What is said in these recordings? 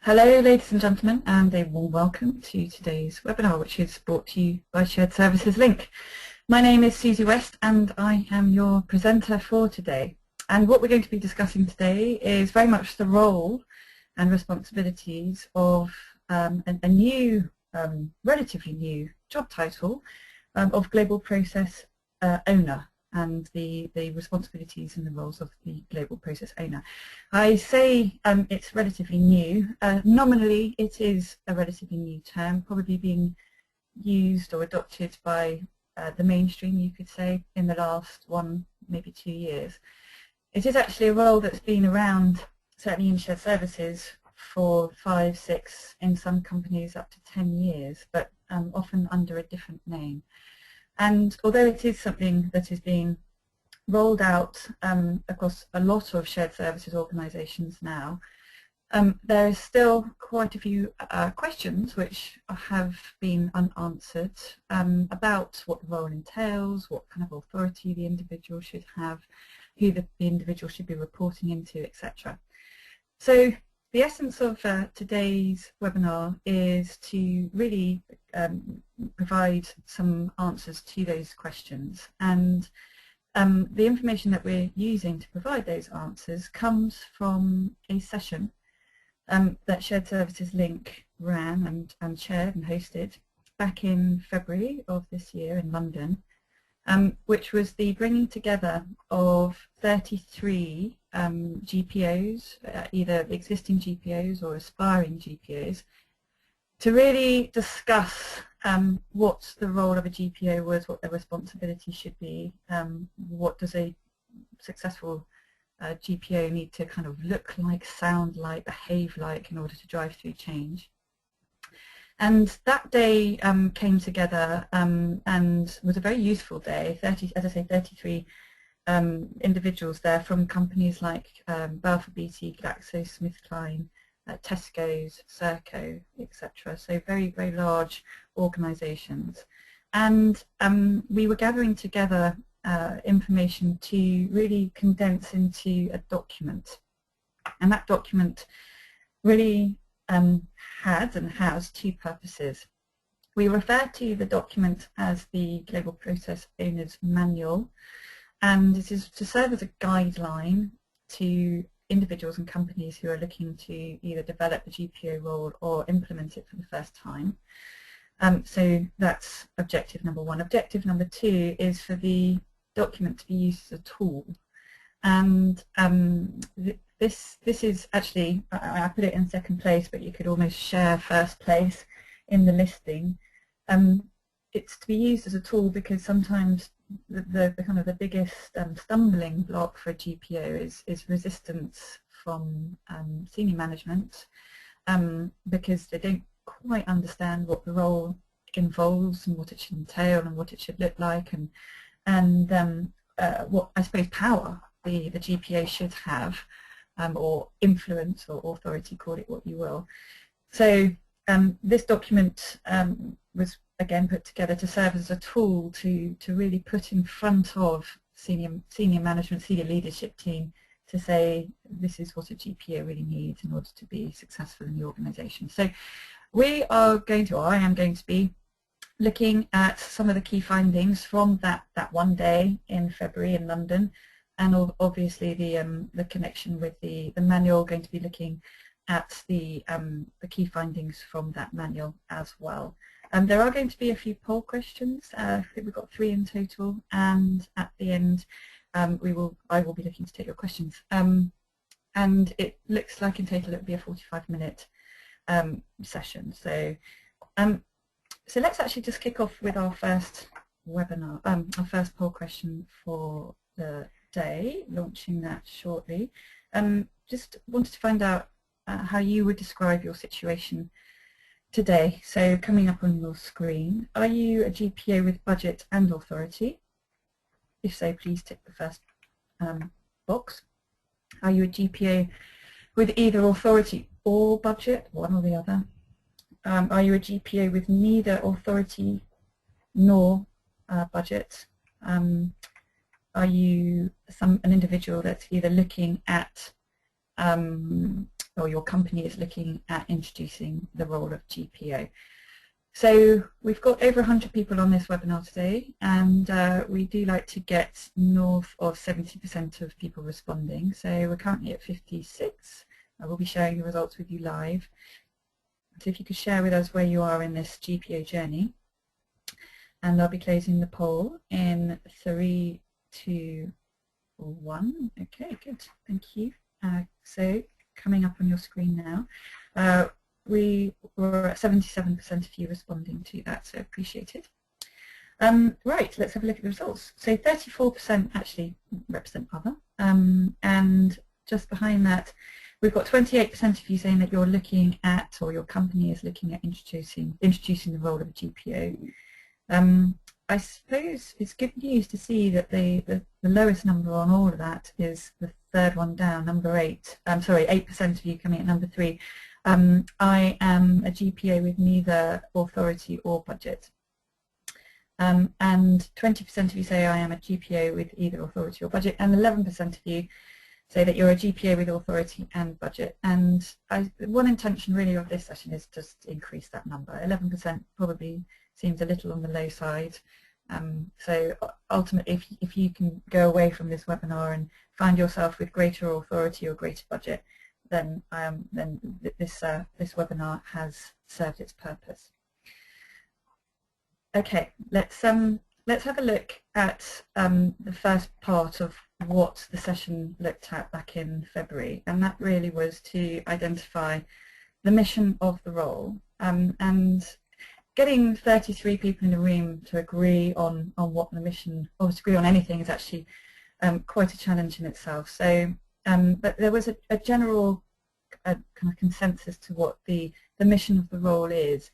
Hello ladies and gentlemen, and a warm welcome to today's webinar, which is brought to you by Shared Services Link. My name is Susie West and I am your presenter for today. And what we're going to be discussing today is very much the role and responsibilities of a new, relatively new job title of Global Process Owner, and the responsibilities and the roles of the global process owner. I say it's relatively new. Nominally, it is a relatively new term, probably being used or adopted by the mainstream, you could say, in the last 1, maybe 2 years. It is actually a role that's been around, certainly in shared services, for 5, 6, in some companies up to 10 years, but often under a different name. And although it is something that is being rolled out across a lot of shared services organisations now, there is still quite a few questions which have been unanswered about what the role entails, what kind of authority the individual should have, who the individual should be reporting into, etc. So the essence of today's webinar is to really provide some answers to those questions, and the information that we're using to provide those answers comes from a session that Shared Services Link ran and chaired and hosted back in February of this year in London, which was the bringing together of 33 GPOs, either existing GPOs or aspiring GPOs, to really discuss what the role of a GPO was, what their responsibility should be, what does a successful GPO need to kind of look like, sound like, behave like in order to drive through change. And that day came together and was a very useful day. 30, as I say, 33 individuals there from companies like Balfour Beatty, GlaxoSmithKline, Tesco's, Serco, etc. So very, very large organisations. And we were gathering together information to really condense into a document. And that document really had and has 2 purposes. We refer to the document as the Global Process Owners Manual, and it is to serve as a guideline to individuals and companies who are looking to either develop the GPO role or implement it for the first time. So that's objective number 1. Objective number 2 is for the document to be used as a tool. And this is actually, I put it in second place, but you could almost share first place in the listing. It's to be used as a tool because sometimes the kind of the biggest stumbling block for a GPO is resistance from senior management, because they don't quite understand what the role involves and what it should entail and what it should look like, and what, I suppose, power the GPO should have, or influence or authority, call it what you will. So this document was again put together to serve as a tool to really put in front of senior management, senior leadership team, to say this is what a GPO really needs in order to be successful in the organisation. So we are going to, or I am going to be looking at some of the key findings from that one day in February in London, and obviously the connection with the manual, going to be looking at the key findings from that manual as well. There are going to be a few poll questions. I think we've got 3 in total, and at the end I will be looking to take your questions. And it looks like in total it will be a 45-minute session. So so let's actually just kick off with our first webinar, our first poll question for the day, launching that shortly. Just wanted to find out how you would describe your situation today. So coming up on your screen, are you a GPO with budget and authority? If so, please tick the first box. Are you a GPO with either authority or budget, one or the other? Are you a GPO with neither authority nor budget? Are you an individual that's either looking at or your company is looking at introducing the role of GPO. So we've got over 100 people on this webinar today, and we do like to get north of 70% of people responding. So we're currently at 56. I will be sharing the results with you live. So if you could share with us where you are in this GPO journey. And I'll be closing the poll in 3, 2, 1. Okay, good. Thank you. So coming up on your screen now. We were at 77% of you responding to that, so appreciated. Right, let's have a look at the results. So 34% actually represent other, and just behind that, we've got 28% of you saying that you're looking at, or your company is looking at introducing the role of a GPO. I suppose it's good news to see that the lowest number on all of that is the third one down, number 8. Sorry, 8% of you coming at number 3. I am a GPO with neither authority or budget. And 20% of you say I am a GPO with either authority or budget, and 11% of you say that you're a GPO with authority and budget. And one intention really of this session is just to increase that number. 11% probably seems a little on the low side. So ultimately, if you can go away from this webinar and find yourself with greater authority or greater budget, then this webinar has served its purpose. Okay, let's have a look at the first part of what the session looked at back in February, and that really was to identify the mission of the role, and getting 33 people in the room to agree on what the mission, or to agree on anything, is actually quite a challenge in itself. So. But there was a general kind of consensus to what the mission of the role is,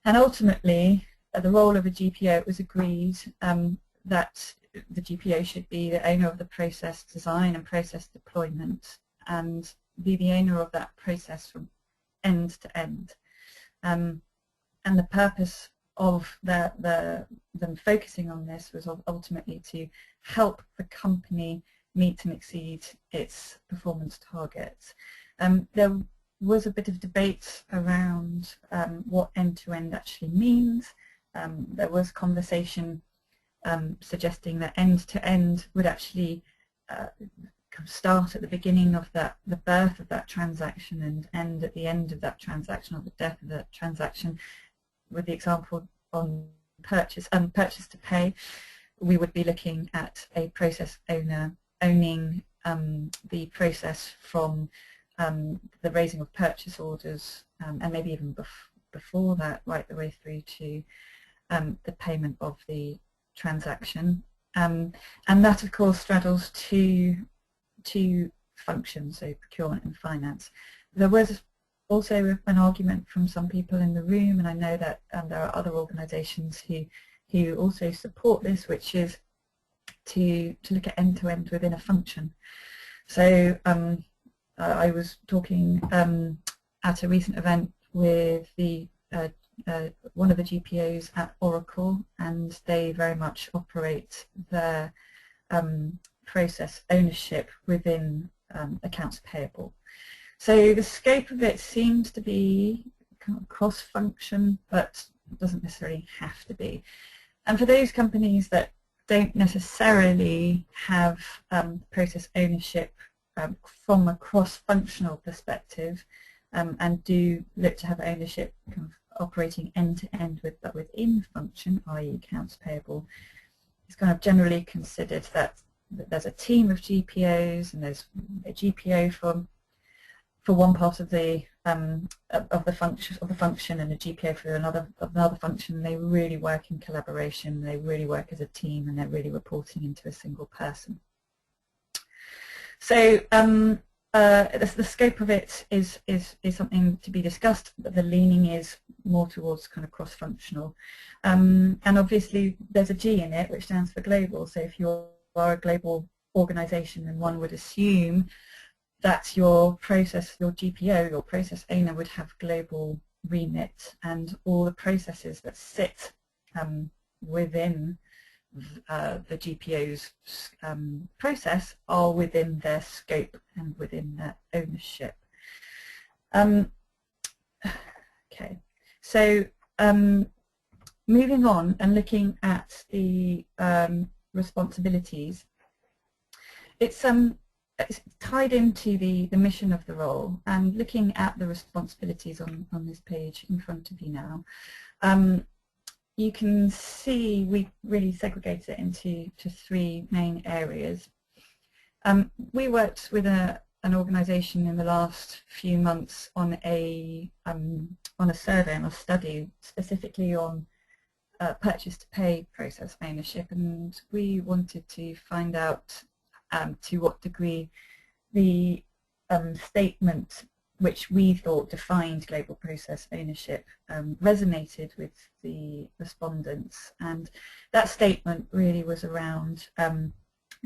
and ultimately the role of a GPO, it was agreed that the GPO should be the owner of the process design and process deployment, and be the owner of that process from end to end. And the purpose of them focusing on this was ultimately to help the company meet and exceed its performance targets. There was a bit of debate around what end-to-end actually means. There was conversation suggesting that end-to-end would actually start at the beginning of the birth of that transaction and end at the end of that transaction, or the death of that transaction. With the example on purchase to pay, we would be looking at a process owner owning the process from the raising of purchase orders, and maybe even before that, right the way through to the payment of the transaction. And that, of course, straddles two functions, so procurement and finance. There was also an argument from some people in the room, and I know that there are other organisations who also support this, which is to look at end-to-end within a function. So I was talking at a recent event with one of the GPOs at Oracle, and they very much operate their process ownership within accounts payable. So the scope of it seems to be kind of cross-function, but doesn't necessarily have to be. And for those companies that don't necessarily have process ownership from a cross-functional perspective, and do look to have ownership kind of operating end-to-end but within function, i.e. accounts payable, it's kind of generally considered that there's a team of GPOs, and there's a GPO for one part of the function, and a GPO for another function. They really work in collaboration. They really work as a team, and they're really reporting into a single person. So the scope of it is something to be discussed, but the leaning is more towards kind of cross-functional. And obviously there's a G in it, which stands for global. So if you are a global organisation, then one would assume that your GPO, your process owner, would have global remit, and all the processes that sit within the GPO's process are within their scope and within their ownership. Okay, so moving on and looking at the responsibilities, it's tied into the mission of the role, and looking at the responsibilities on this page in front of you now, you can see we really segregate it into three main areas. We worked with an organisation in the last few months on a survey and a study specifically on purchase to pay process ownership, and we wanted to find out to what degree the statement which we thought defined global process ownership resonated with the respondents. And that statement really was around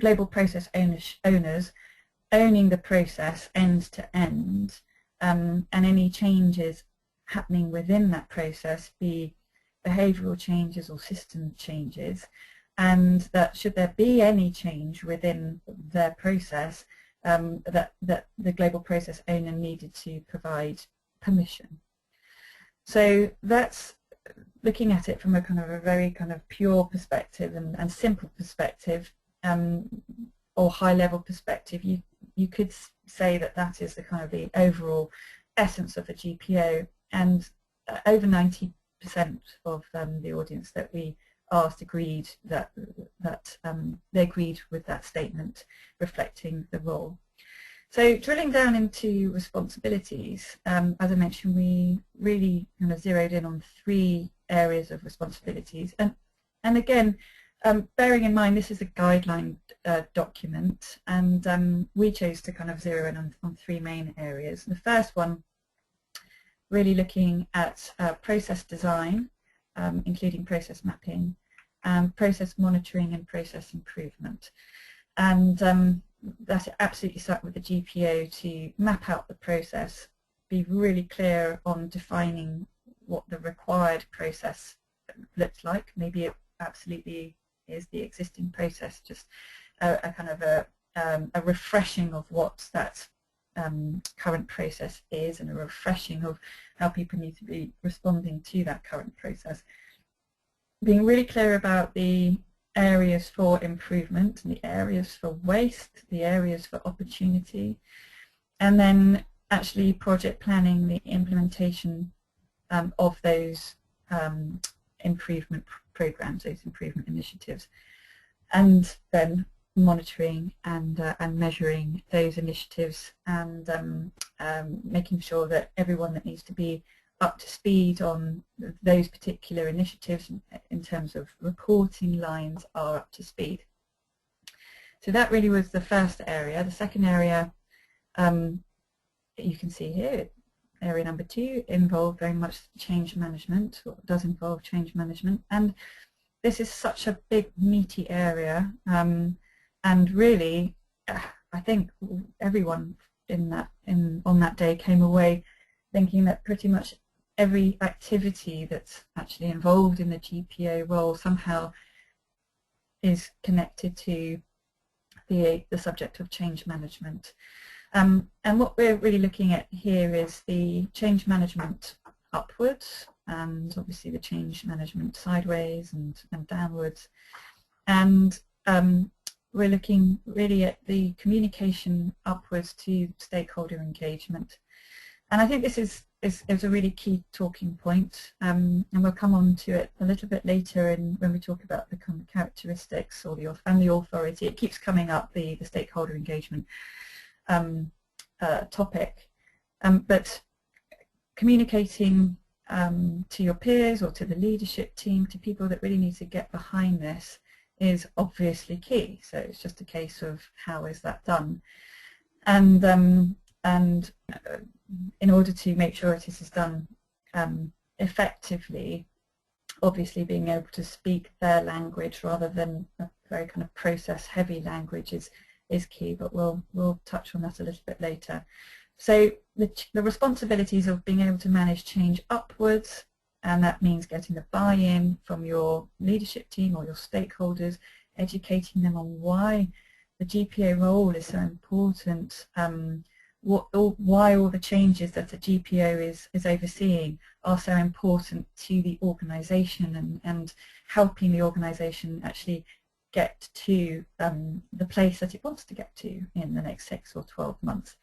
global process owners owning the process end to end, and any changes happening within that process be behavioural changes or system changes, and that should there be any change within their process, that the global process owner needed to provide permission. So that's looking at it from a kind of a very kind of pure perspective and simple perspective, or high level perspective. You could say that that is the kind of the overall essence of a GPO, and over 90% of the audience that we asked agreed that they agreed with that statement reflecting the role. So drilling down into responsibilities, as I mentioned, we really kind of zeroed in on three areas of responsibilities, and again, bearing in mind this is a guideline document, and we chose to kind of zero in on three main areas. The first one really looking at process design, including process mapping, process monitoring and process improvement. And that absolutely stuck with the GPO to map out the process, be really clear on defining what the required process looks like. Maybe it absolutely is the existing process, just a kind of a refreshing of what that current process is, and a refreshing of how people need to be responding to that current process. Being really clear about the areas for improvement, and the areas for waste, the areas for opportunity, and then actually project planning the implementation of those improvement programs, those improvement initiatives, and then monitoring and measuring those initiatives, and making sure that everyone that needs to be up to speed on those particular initiatives in terms of reporting lines are up to speed. So that really was the first area. The second area, you can see here, area number 2, involved very much change management, or does involve change management, and this is such a big meaty area, and really I think everyone on that day came away thinking that pretty much every activity that's actually involved in the GPO role somehow is connected to the subject of change management. And what we're really looking at here is the change management upwards, and obviously the change management sideways and downwards. And we're looking really at the communication upwards to stakeholder engagement. And I think this is a really key talking point, and we'll come on to it a little bit later when we talk about the kind of characteristics or the authority. It keeps coming up, the stakeholder engagement topic, but communicating to your peers or to the leadership team, to people that really need to get behind this, is obviously key. So it's just a case of how is that done, and in order to make sure it is done effectively, obviously being able to speak their language rather than a very kind of process heavy language is key, but we'll touch on that a little bit later. So the responsibilities of being able to manage change upwards, and that means getting the buy-in from your leadership team or your stakeholders, educating them on why the GPO role is so important, why all the changes that a GPO is overseeing are so important to the organisation and helping the organisation actually get to the place that it wants to get to in the next 6 or 12 months.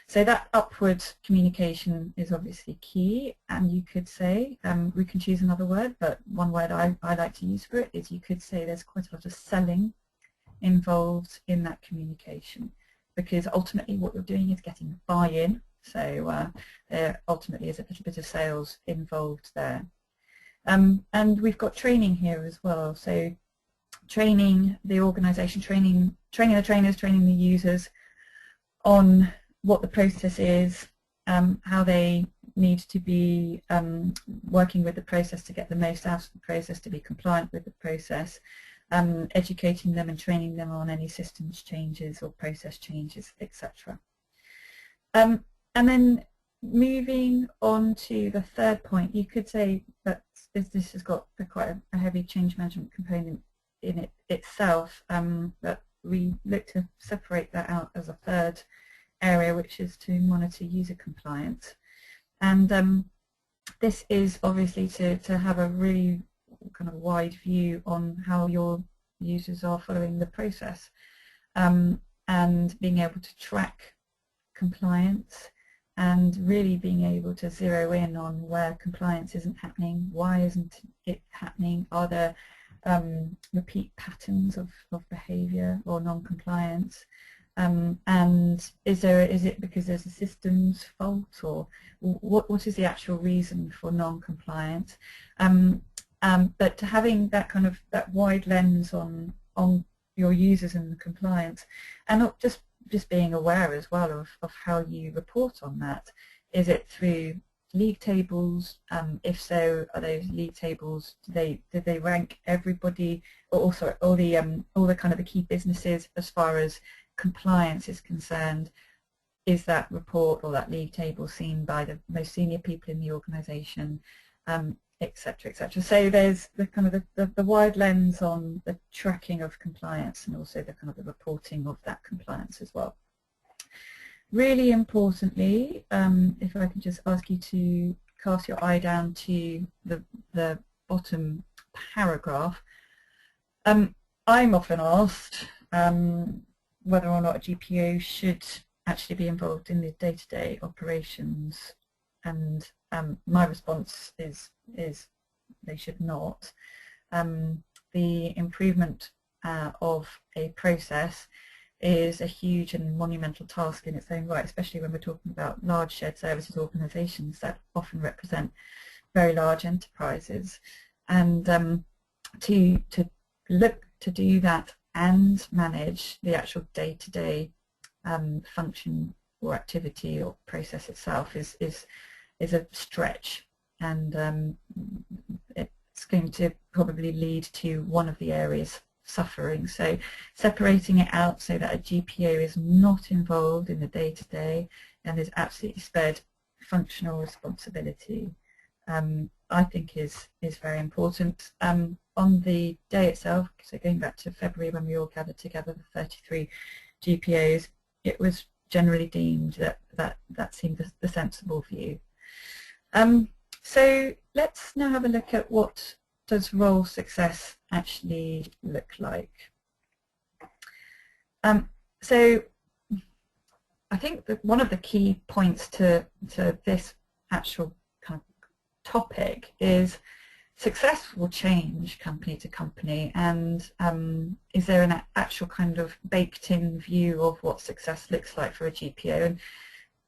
So that upward communication is obviously key, and you could say, we can choose another word, but one word I like to use for it is you could say there's quite a lot of selling involved in that communication, because ultimately what you're doing is getting buy-in, so there ultimately is a little bit of sales involved there. And we've got training here as well, so training the organisation, training the trainers, training the users on what the process is, how they need to be working with the process to get the most out of the process, to be compliant with the process, educating them and training them on any systems changes or process changes, etc. And then moving on to the third point, you could say that this has got quite a heavy change management component in it itself, but we look to separate that out as a third area, which is to monitor user compliance. And this is obviously to have a really kind of wide view on how your users are following the process, and being able to track compliance and really being able to zero in on where compliance isn't happening, why isn't it happening, are there repeat patterns of behaviour or non-compliance, and is it because there's a systems fault, or what is the actual reason for non-compliance? But having that kind of that wide lens on your users and the compliance, and not just being aware as well of how you report on that. Is it through league tables? If so, are those league tables, did they rank everybody, or also all the kind of the key businesses as far as compliance is concerned? Is that report or that league table seen by the most senior people in the organisation, etc., etc. So there's the kind of the wide lens on the tracking of compliance, and also the kind of the reporting of that compliance as well. Really importantly, if I can just ask you to cast your eye down to the bottom paragraph, I'm often asked whether or not a GPO should actually be involved in the day-to-day operations, and my response is they should not. The improvement of a process is a huge and monumental task in its own right, especially when we're talking about large shared services organisations that often represent very large enterprises. And to look to do that and manage the actual day-to-day function or activity or process itself is a stretch, and it's going to probably lead to one of the areas suffering. So separating it out so that a GPO is not involved in the day-to-day and is absolutely spared functional responsibility, I think is very important. On the day itself, so going back to February when we all gathered together, the 33 GPOs, it was generally deemed that seemed the sensible view. So let's now have a look at what does role success actually look like. So I think that one of the key points to this actual kind of topic is success will change company to company, and is there an actual kind of baked-in view of what success looks like for a GPO?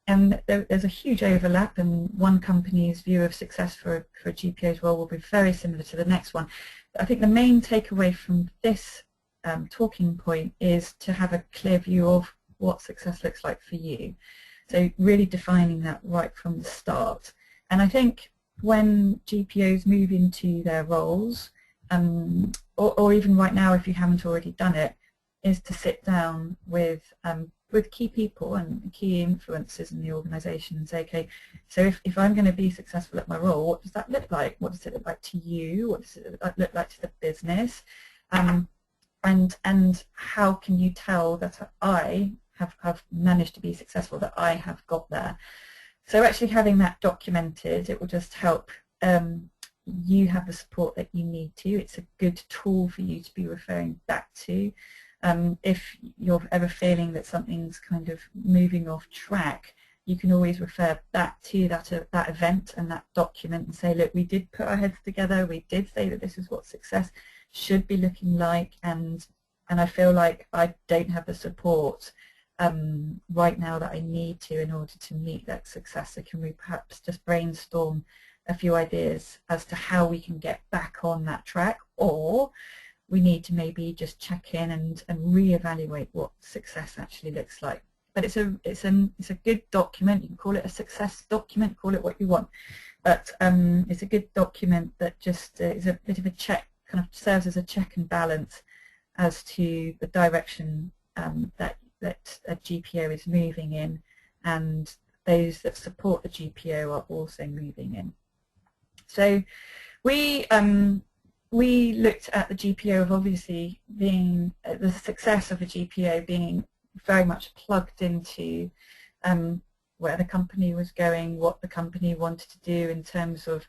And there's a huge overlap, and one company's view of success for a GPO's role will be very similar to the next one. But I think the main takeaway from this talking point is to have a clear view of what success looks like for you. So really defining that right from the start. And I think when GPOs move into their roles, or even right now if you haven't already done it, is to sit down with key people and key influencers in the organisation and say, okay, so if I'm going to be successful at my role, what does that look like? What does it look like to you? What does it look like to the business? And how can you tell that I have managed to be successful, that I have got there. So actually having that documented, it will just help you have the support that you need to. It's a good tool for you to be referring back to. If you're ever feeling that something's kind of moving off track, you can always refer back to that event and that document and say, look, we did put our heads together, we did say that this is what success should be looking like, and I feel like I don't have the support right now that I need to in order to meet that success. So can we perhaps just brainstorm a few ideas as to how we can get back on that track, or we need to maybe just check in and reevaluate what success actually looks like. But it's a good document. You can call it a success document, call it what you want, but it's a good document that just is a bit of a check, kind of serves as a check and balance as to the direction that a GPO is moving in, and those that support the GPO are also moving in. So we looked at the GPO of obviously being the success of a GPO being very much plugged into where the company was going, what the company wanted to do in terms of,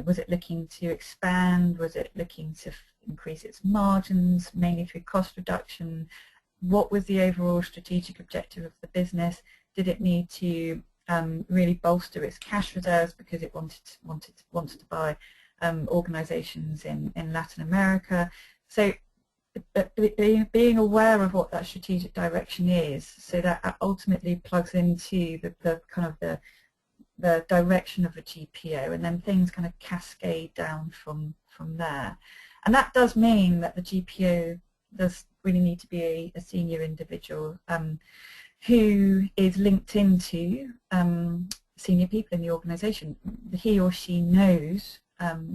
was it looking to expand, was it looking to increase its margins, mainly through cost reduction, what was the overall strategic objective of the business, did it need to really bolster its cash reserves because it wanted to buy organizations in Latin America. So being aware of what that strategic direction is, so that ultimately plugs into the kind of the direction of a GPO, and then things kind of cascade down from there. And that does mean that the GPO does really need to be a senior individual who is linked into senior people in the organization. He or she knows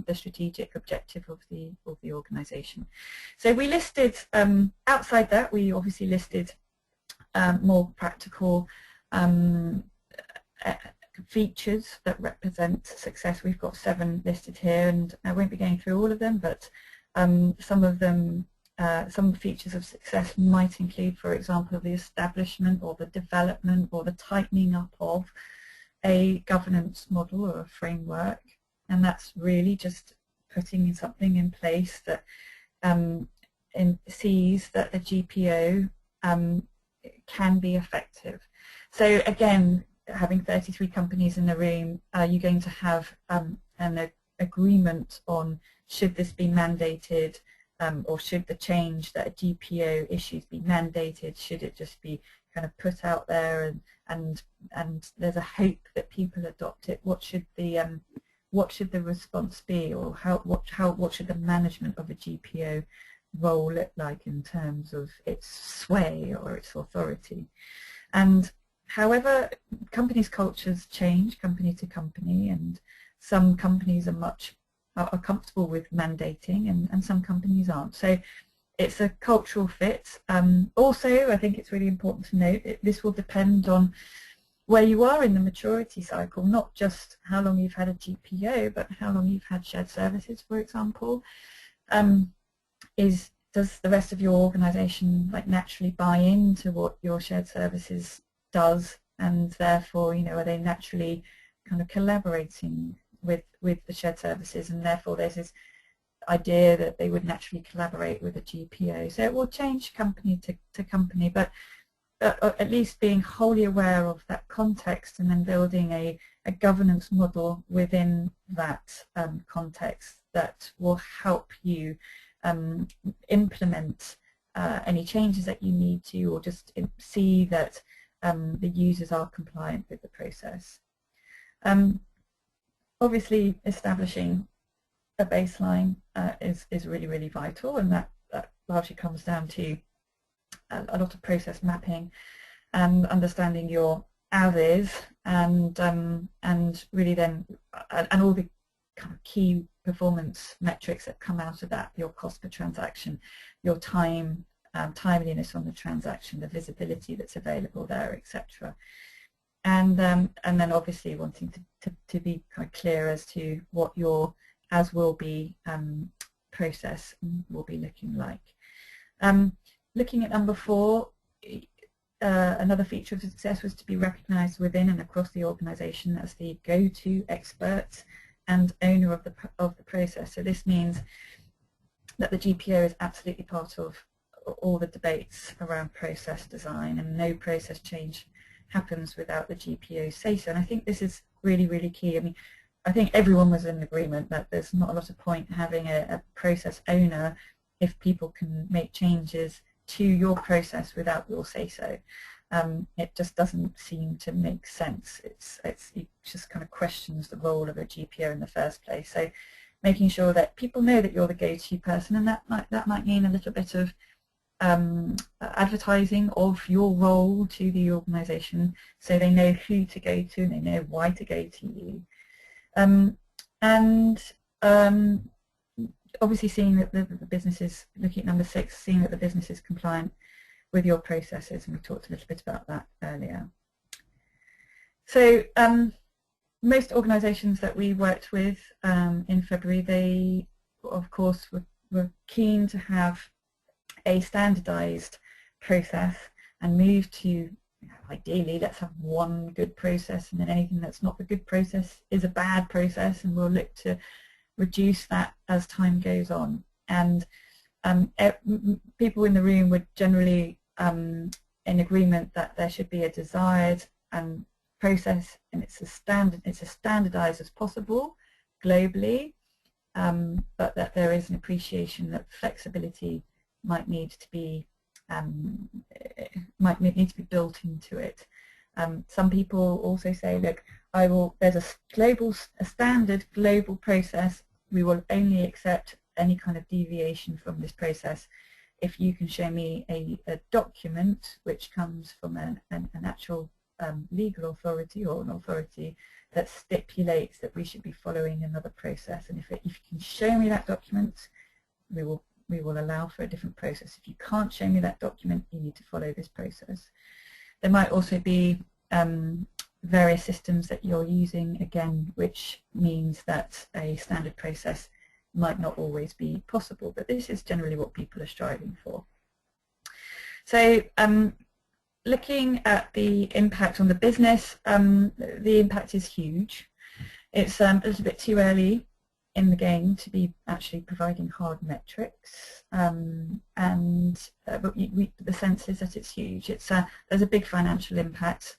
the strategic objective of the organization. So we listed, outside that, we obviously listed more practical features that represent success. We've got 7 listed here, and I won't be going through all of them, but some of them, some features of success might include, for example, the establishment or the development or the tightening up of a governance model or a framework. And that's really just putting something in place that sees that the GPO can be effective. So again, having 33 companies in the room, you're going to have an agreement on should this be mandated, or should the change that a GPO issues be mandated, should it just be kind of put out there, and there's a hope that people adopt it. What should the response be, or what should the management of a GPO role look like in terms of its sway or its authority? And however, companies' cultures change company to company, and some companies are comfortable with mandating, and some companies aren't. So it's a cultural fit. Also, I think it's really important to note this will depend on where you are in the maturity cycle, not just how long you've had a GPO, but how long you've had shared services, for example. Does the rest of your organization naturally buy into what your shared services does, and therefore, are they naturally kind of collaborating with the shared services, and therefore there's this idea that they would naturally collaborate with a GPO. So it will change company to company, but at least being wholly aware of that context, and then building a governance model within that context that will help you implement any changes that you need to, or just see that the users are compliant with the process. Obviously, establishing a baseline is really, really vital, and that largely comes down to a lot of process mapping and understanding your as-is, and really then and all the kind of key performance metrics that come out of that: your cost per transaction, your time, timeliness on the transaction, the visibility that's available there, etc. And then obviously wanting to be kind of clear as to what your as will be process will be looking like. Looking at number 4, another feature of success was to be recognised within and across the organisation as the go-to expert and owner of the process. So this means that the GPO is absolutely part of all the debates around process design, and no process change happens without the GPO say so. And I think this is really, really key. I mean, I think everyone was in agreement that there's not a lot of point having a process owner if people can make changes to your process without your say so. It just doesn't seem to make sense. It just kind of questions the role of a GPO in the first place. So making sure that people know that you're the go-to person, and that might mean a little bit of advertising of your role to the organisation, so they know who to go to and they know why to go to you. Obviously seeing that the business is, looking at number 6, seeing that the business is compliant with your processes, and we talked a little bit about that earlier. So most organisations that we worked with in February, they of course were keen to have a standardised process and move to, ideally, let's have one good process, and then anything that's not a good process is a bad process, and we'll look to reduce that as time goes on. And people in the room were generally in agreement that there should be a desired process, and it's as standardized as possible globally, but that there is an appreciation that flexibility might need to be built into it. Some people also say, look, there's a standard global process. We will only accept any kind of deviation from this process if you can show me a document which comes from an actual legal authority or an authority that stipulates that we should be following another process. And if you can show me that document, we will allow for a different process. If you can't show me that document, you need to follow this process. There might also be various systems that you're using, again, which means that a standard process might not always be possible, but this is generally what people are striving for. So looking at the impact on the business, the impact is huge. It's a little bit too early in the game to be actually providing hard metrics, but the sense is that it's huge. There's a big financial impact.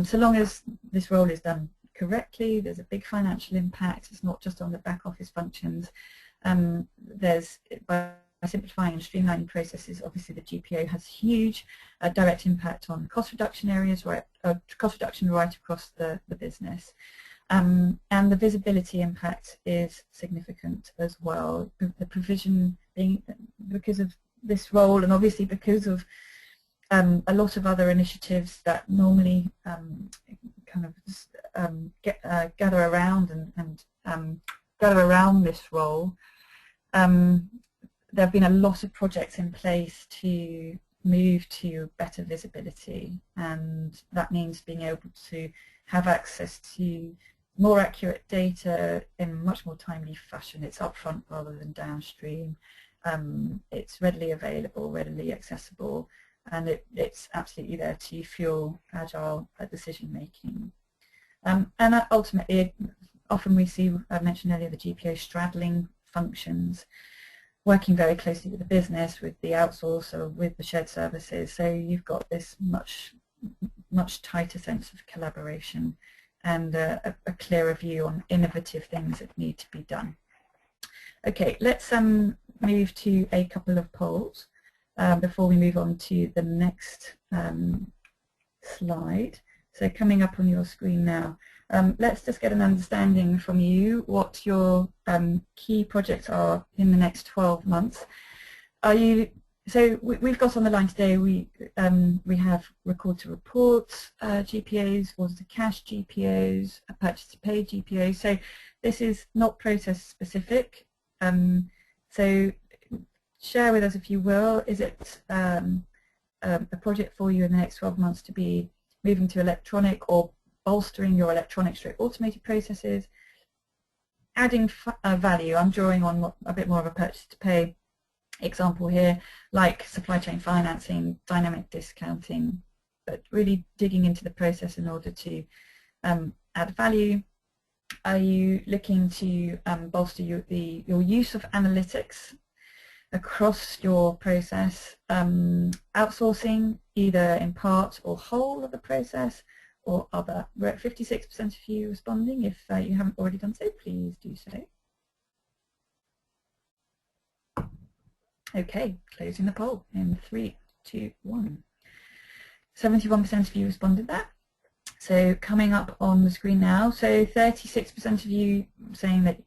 So long as this role is done correctly, there's a big financial impact. It's not just on the back office functions. By simplifying and streamlining processes, obviously the GPO has huge direct impact on cost reduction areas, cost reduction right across the business. And the visibility impact is significant as well. The provision being, because of this role, and obviously because of a lot of other initiatives that normally kind of gather around and gather around this role, there have been a lot of projects in place to move to better visibility, and that means being able to have access to more accurate data in a much more timely fashion. It's upfront rather than downstream. It's readily available, readily accessible, and it's absolutely there to fuel agile decision making. And ultimately, often we see, I mentioned earlier, the GPO straddling functions, working very closely with the business, with the outsourcer, with the shared services. So you've got this much tighter sense of collaboration and a clearer view on innovative things that need to be done. Okay, let's move to a couple of polls before we move on to the next slide. So coming up on your screen now, let's just get an understanding from you what your key projects are in the next 12 months. So we've got on the line today, we have record to report GPOs, order to cash GPOs, purchase to pay GPOs. So this is not process specific. So share with us, if you will, is it a project for you in the next 12 months to be moving to electronic or bolstering your electronic automated processes, adding value? I'm drawing on a bit more of a purchase to pay example here, like supply chain financing, dynamic discounting, but really digging into the process in order to add value? Are you looking to bolster your use of analytics across your process, outsourcing either in part or whole of the process or other? We're at 56% of you responding. If you haven't already done so, please do so. Okay, closing the poll in 3, 2, 1. 71% of you responded there. So coming up on the screen now, so 36% of you saying that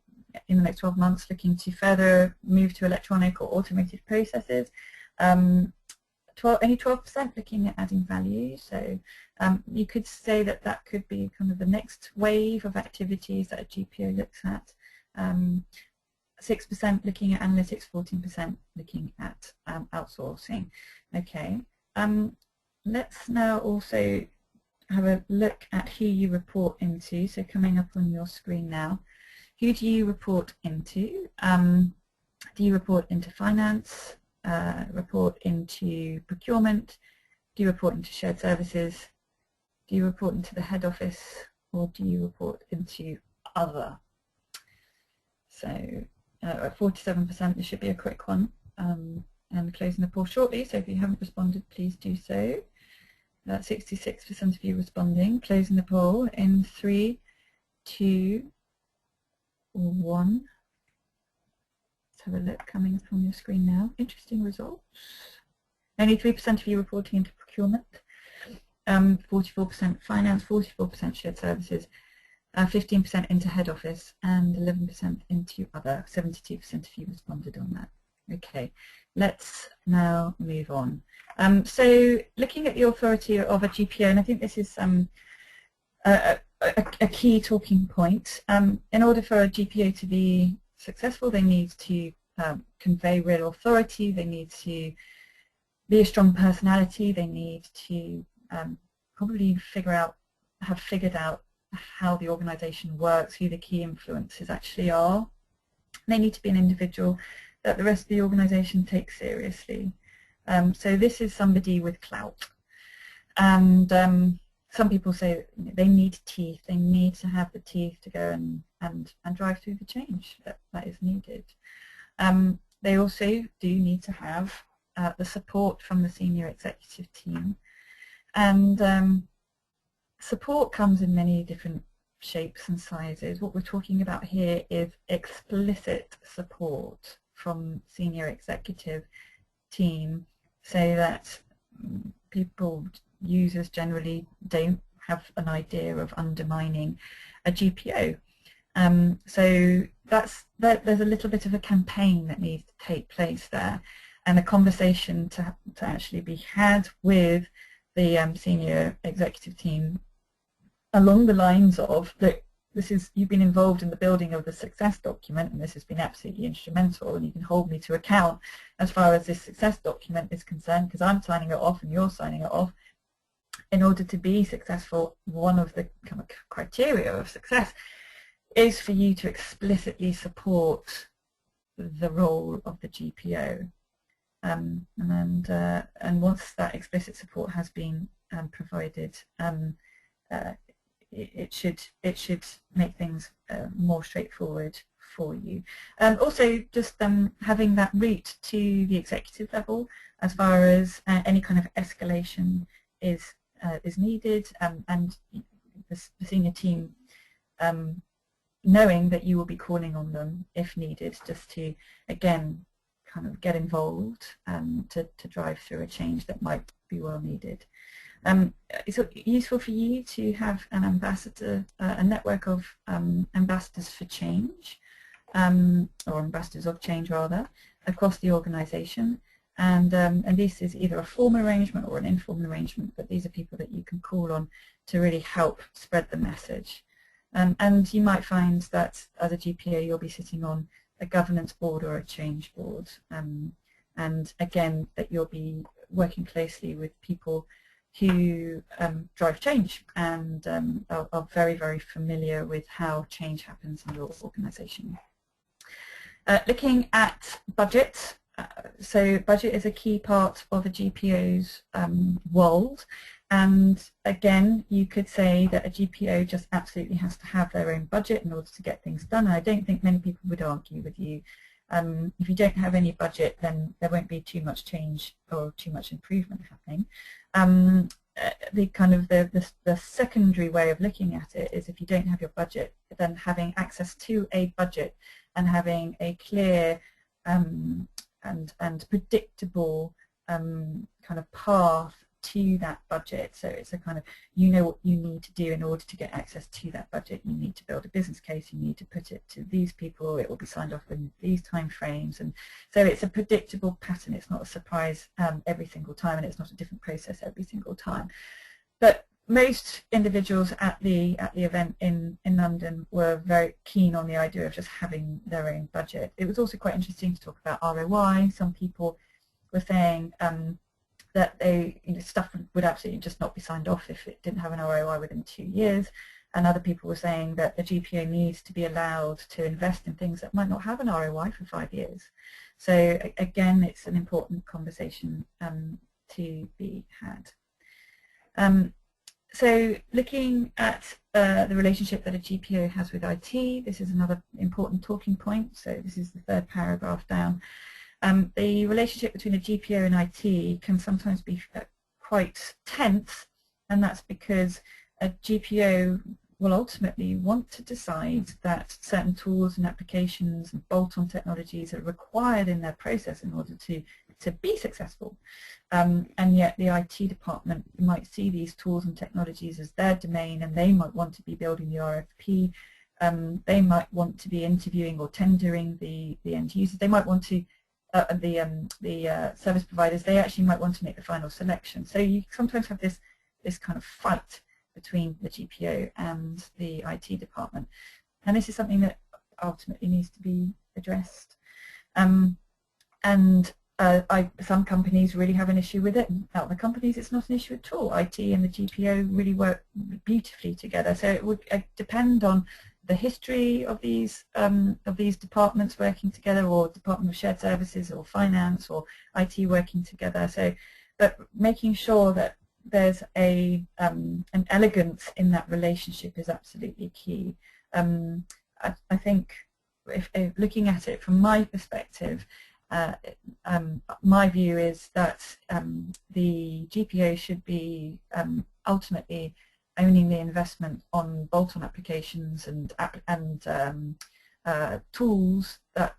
in the next 12 months looking to further move to electronic or automated processes. Only 12% looking at adding value. So you could say that that could be kind of the next wave of activities that a GPO looks at. 6% looking at analytics, 14% looking at outsourcing. Okay, let's now also have a look at who you report into. So coming up on your screen now, who do you report into? Do you report into finance, report into procurement? Do you report into shared services? Do you report into the head office, or do you report into other? So at 47%, this should be a quick one, and closing the poll shortly, so if you haven't responded, please do so. 66% of you responding, closing the poll in 3, 2, 1. Let's have a look coming up on your screen now. Interesting results. Only 3% of you reporting into procurement, 44% finance, 44% shared services, 15% into head office, and 11% into other. 72% of you responded on that. Okay, let's now move on. So looking at the authority of a GPO, and I think this is a key talking point. In order for a GPO to be successful, they need to convey real authority, they need to be a strong personality, they need to probably have figured out how the organization works, who the key influences actually are. They need to be an individual that the rest of the organization takes seriously. So this is somebody with clout. And some people say they need teeth, they need to have the teeth to go and drive through the change that is needed. They also do need to have the support from the senior executive team. And support comes in many different shapes and sizes. What we're talking about here is explicit support from senior executive team, so that users generally don't have an idea of undermining a GPO. So there's a little bit of a campaign that needs to take place there, and a conversation to actually be had with the senior executive team along the lines of, look, you've been involved in the building of the success document, and this has been absolutely instrumental, and you can hold me to account as far as this success document is concerned, because I'm signing it off and you're signing it off. In order to be successful, one of the kind of criteria of success is for you to explicitly support the role of the GPO. And once that explicit support has been provided, it should make things more straightforward for you. Also, just having that route to the executive level as far as any kind of escalation is needed, and the senior team knowing that you will be calling on them if needed, just to again kind of get involved to drive through a change that might be well needed. It's useful for you to have an ambassador, a network of ambassadors for change, or ambassadors of change rather, across the organisation. And this is either a formal arrangement or an informal arrangement, but these are people that you can call on to really help spread the message. And you might find that as a GPO you'll be sitting on a governance board or a change board, and again that you'll be working closely with people who drive change and are very, very familiar with how change happens in your organisation. Looking at budget, so budget is a key part of a GPO's world, And again, you could say that a GPO just absolutely has to have their own budget in order to get things done. And I don't think many people would argue with you. If you don't have any budget, then there won't be too much change or too much improvement happening. The secondary way of looking at it is if you don't have your budget, then having access to a budget and having a clear and predictable kind of path to that budget. So it's a kind of, you know what you need to do in order to get access to that budget. You need to build a business case, you need to put it to these people, it will be signed off in these time frames, and so it's a predictable pattern. It's not a surprise every single time, and it's not a different process every single time. But most individuals at the event in London were very keen on the idea of just having their own budget. It was also quite interesting to talk about ROI. Some people were saying that stuff would absolutely just not be signed off if it didn't have an ROI within 2 years, and other people were saying that the GPO needs to be allowed to invest in things that might not have an ROI for 5 years. So again, it's an important conversation to be had. So looking at the relationship that a GPO has with IT, this is another important talking point. So this is the third paragraph down. The relationship between a GPO and IT can sometimes be quite tense, and that's because a GPO will ultimately want to decide that certain tools and applications and bolt-on technologies are required in their process in order to be successful. And yet the IT department might see these tools and technologies as their domain, and they might want to be building the RFP. They might want to be interviewing or tendering the end users. They might want to the service providers, they actually might want to make the final selection. So you sometimes have this kind of fight between the GPO and the IT department, and this is something that ultimately needs to be addressed. Some companies really have an issue with it, and other companies it's not an issue at all. IT and the GPO really work beautifully together. So it would depend on the history of these departments working together, or Department of Shared Services, or Finance, or IT working together. So, but making sure that there's an elegance in that relationship is absolutely key. I think if looking at it from my perspective, my view is that the GPO should be ultimately owning the investment on bolt-on applications and tools that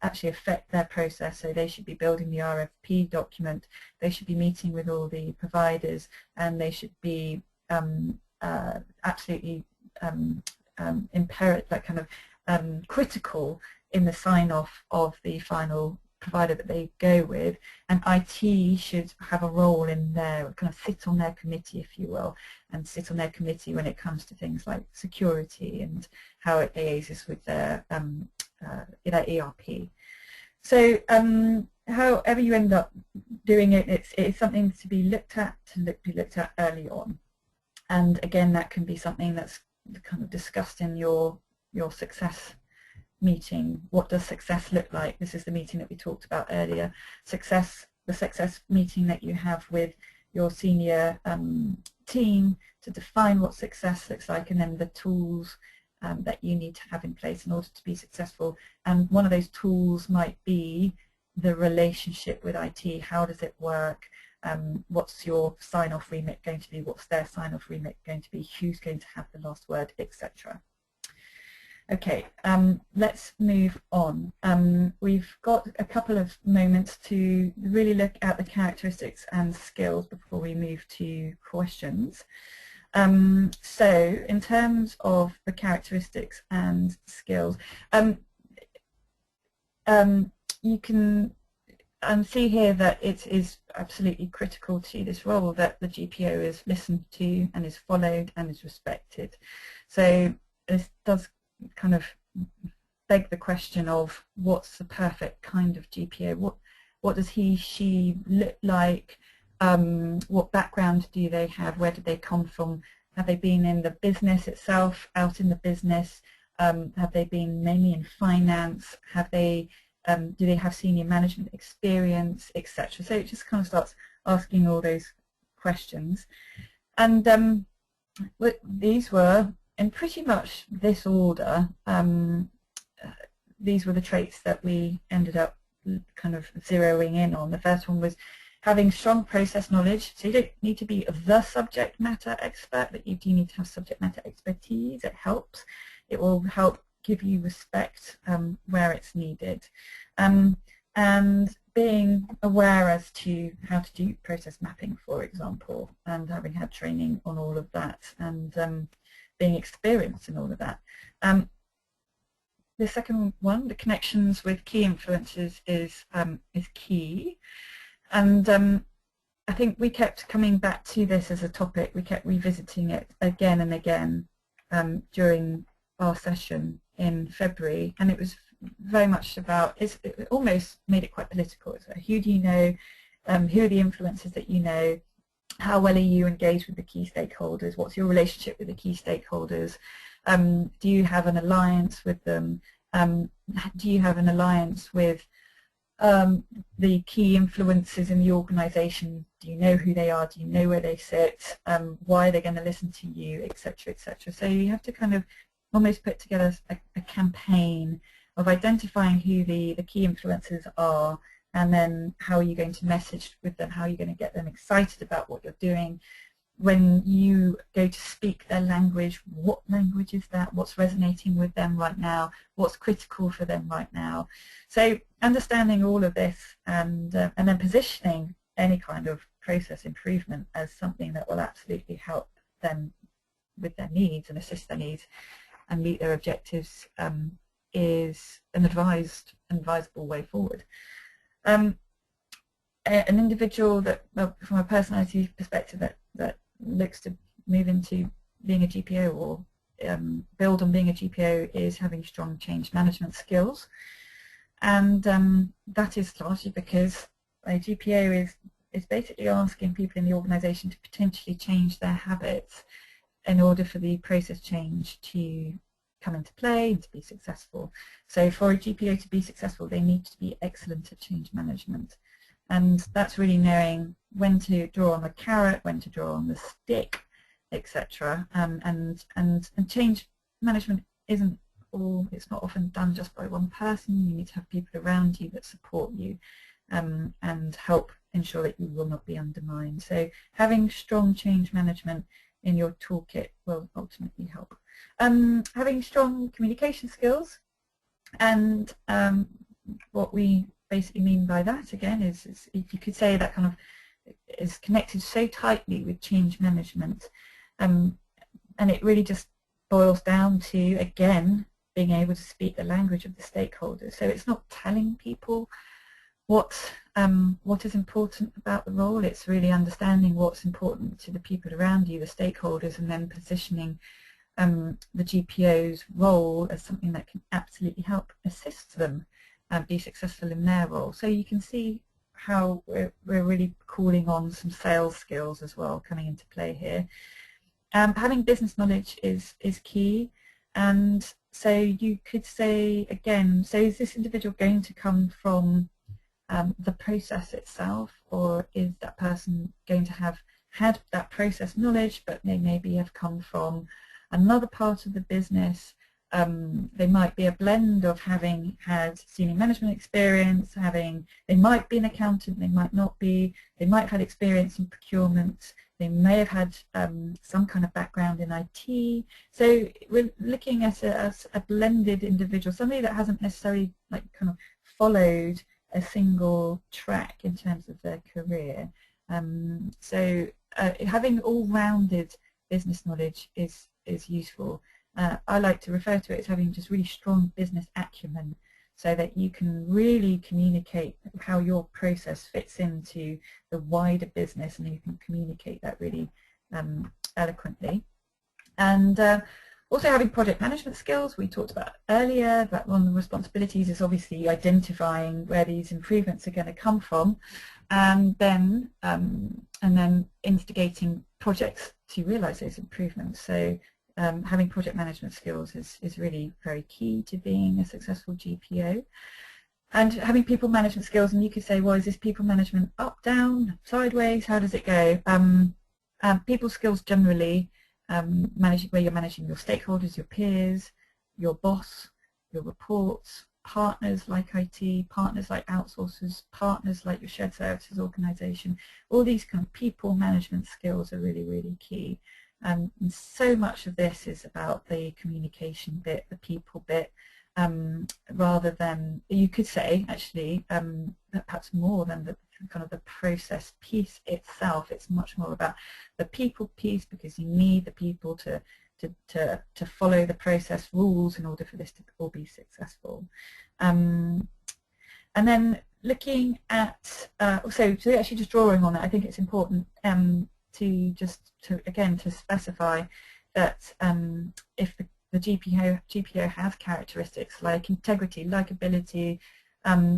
actually affect their process. So they should be building the RFP document, they should be meeting with all the providers, and they should be absolutely imperative, like kind of critical in the sign-off of the final provider that they go with, and IT should have a role in there, kind of sit on their committee, if you will, and sit on their committee when it comes to things like security and how it liaises with their ERP. So however you end up doing it, it's something to be looked at, early on, and again that can be something that's kind of discussed in your success meeting. What does success look like? This is the meeting that we talked about earlier. The success meeting that you have with your senior team to define what success looks like, and then the tools that you need to have in place in order to be successful. And one of those tools might be the relationship with IT. How does it work? What's your sign-off remit going to be? What's their sign-off remit going to be? Who's going to have the last word, etc. Okay, let's move on. We've got a couple of moments to really look at the characteristics and skills before we move to questions. So in terms of the characteristics and skills, you can see here that it is absolutely critical to this role that the GPO is listened to and is followed and is respected. So this does kind of beg the question of what's the perfect kind of GPO? What does she look like? What background do they have? Where did they come from? Have they been in the business itself, out in the business? Have they been mainly in finance? Have they do they have senior management experience, etc.? So it just kind of starts asking all those questions. And these were in pretty much this order. These were the traits that we ended up kind of zeroing in on. The first one was having strong process knowledge. So you don't need to be the subject matter expert, but you do need to have subject matter expertise. It helps. It will help give you respect where it's needed. And being aware as to how to do process mapping, for example, and having had training on all of that, and being experienced in all of that. The second one, the connections with key influencers, is key. And I think we kept coming back to this as a topic. We kept revisiting it again and again during our session in February, and it was very much about, it almost made it quite political. It's like, who do you know, who are the influencers that you know, how well are you engaged with the key stakeholders, what's your relationship with the key stakeholders, do you have an alliance with them, do you have an alliance with the key influencers in the organisation, do you know who they are, do you know where they sit, why are they going to listen to you, etc., etc. So you have to kind of almost put together a campaign of identifying who the key influencers are, and then how are you going to message with them, how are you going to get them excited about what you're doing. When you go to speak their language, what language is that, what's resonating with them right now, what's critical for them right now. So understanding all of this, and then positioning any kind of process improvement as something that will absolutely help them with their needs and assist their needs and meet their objectives, is an advisable way forward. An individual that, well, from a personality perspective, that looks to move into being a GPO or build on being a GPO is having strong change management skills, and that is largely because a GPO is basically asking people in the organisation to potentially change their habits in order for the process change to come into play and to be successful. So for a GPO to be successful, they need to be excellent at change management. And that's really knowing when to draw on the carrot, when to draw on the stick, etc. And change management isn't all, it's not often done just by one person. You need to have people around you that support you and help ensure that you will not be undermined. So having strong change management in your toolkit will ultimately help. Having strong communication skills, and what we basically mean by that, again, is if you could say that kind of is connected so tightly with change management, and it really just boils down to, again, being able to speak the language of the stakeholders. So it's not telling people what is important about the role, it's really understanding what's important to the people around you, the stakeholders, and then positioning the GPO's role as something that can absolutely help assist them be successful in their role. So you can see how we're really calling on some sales skills as well coming into play here. Having business knowledge is key, and so you could say, again, so is this individual going to come from the process itself, or is that person going to have had that process knowledge, but they maybe have come from another part of the business? They might be a blend of having had senior management experience, they might be an accountant, they might not be, they might have had experience in procurement, they may have had some kind of background in IT. So we're looking at a blended individual, somebody that hasn't necessarily kind of followed a single track in terms of their career. So having all-rounded business knowledge is useful. I like to refer to it as having just really strong business acumen, so that you can really communicate how your process fits into the wider business, and you can communicate that really eloquently. And also having project management skills, we talked about earlier, that one of the responsibilities is obviously identifying where these improvements are going to come from, and then instigating projects to realise those improvements. So having project management skills is really very key to being a successful GPO. And having people management skills, and you could say, well, is this people management up, down, sideways? How does it go? People skills generally, where you're managing your stakeholders, your peers, your boss, your reports, partners like IT, partners like outsourcers, partners like your shared services organization. All these kind of people management skills are really, really key. And so much of this is about the communication bit, the people bit, rather than, you could say actually, perhaps more than the kind of the process piece itself. It's much more about the people piece, because you need the people to follow the process rules in order for this to all be successful. And then looking at, so actually just drawing on that, I think it's important to specify that if the GPO has characteristics like integrity, likability,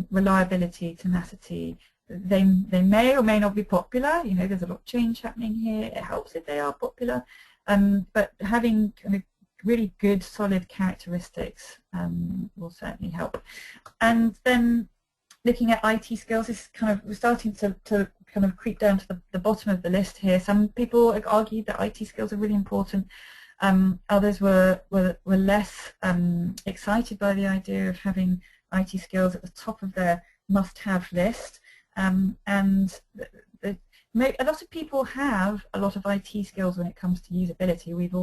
reliability, tenacity, they may or may not be popular. You know, there's a lot of change happening here. It helps if they are popular, but having kind of really good, solid characteristics will certainly help. And then looking at IT skills, is kind of, we're starting to kind of creep down to the bottom of the list here. Some people argued that IT skills are really important. Others were less excited by the idea of having IT skills at the top of their must-have list. And a lot of people have a lot of IT skills when it comes to usability. We've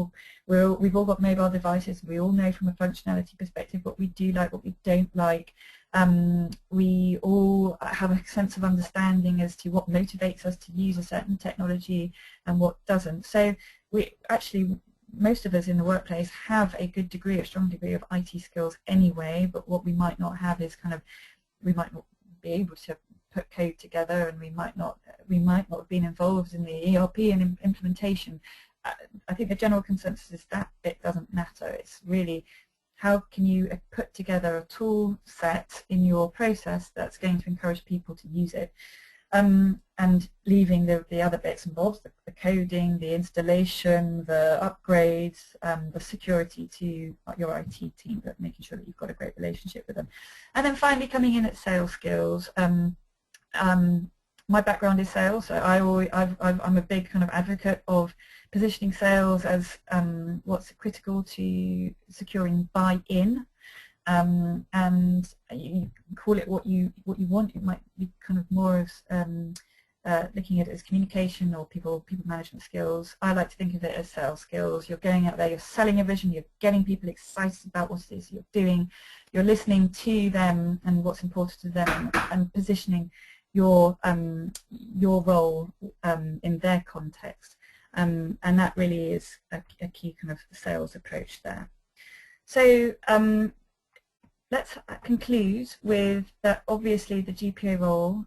all got mobile devices. We all know from a functionality perspective what we do like, what we don't like. We all have a sense of understanding as to what motivates us to use a certain technology and what doesn't. So most of us in the workplace have a good degree, a strong degree of IT skills anyway, but what we might not have is we might not be able to put code together, and we might not have been involved in the ERP and implementation. I think the general consensus is that it doesn't matter. It's really how can you put together a tool set in your process that's going to encourage people to use it, and leaving the other bits and bobs, the coding, the installation, the upgrades, the security to your IT team, but making sure that you've got a great relationship with them. And then finally coming in at sales skills. My background is sales, so I'm a big kind of advocate of positioning sales as what's critical to securing buy-in, and you call it what you want. It might be kind of more as looking at it as communication or people management skills. I like to think of it as sales skills. You're going out there, you're selling a vision, you're getting people excited about what it is you're doing, you're listening to them and what's important to them, and positioning your role in their context, and that really is a key kind of sales approach there. So let's conclude with that. Obviously, the GPO role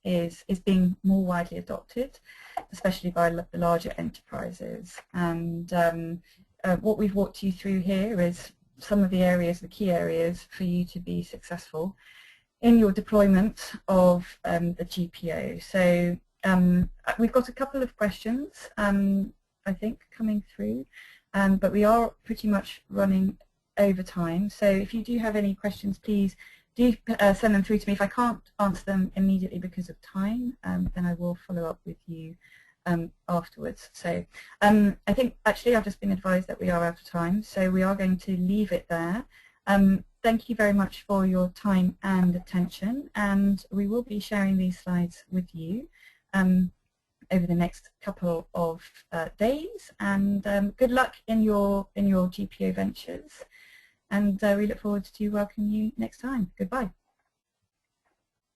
is being more widely adopted, especially by the larger enterprises. And what we've walked you through here is some of the areas, the key areas for you to be successful in your deployment of the GPO. So we've got a couple of questions, I think, coming through, but we are pretty much running over time. So if you do have any questions, please do send them through to me. If I can't answer them immediately because of time, then I will follow up with you afterwards. So I think actually I've just been advised that we are out of time, so we are going to leave it there. Thank you very much for your time and attention, and we will be sharing these slides with you over the next couple of days. And good luck in your GPO ventures, and we look forward to welcoming you next time. Goodbye.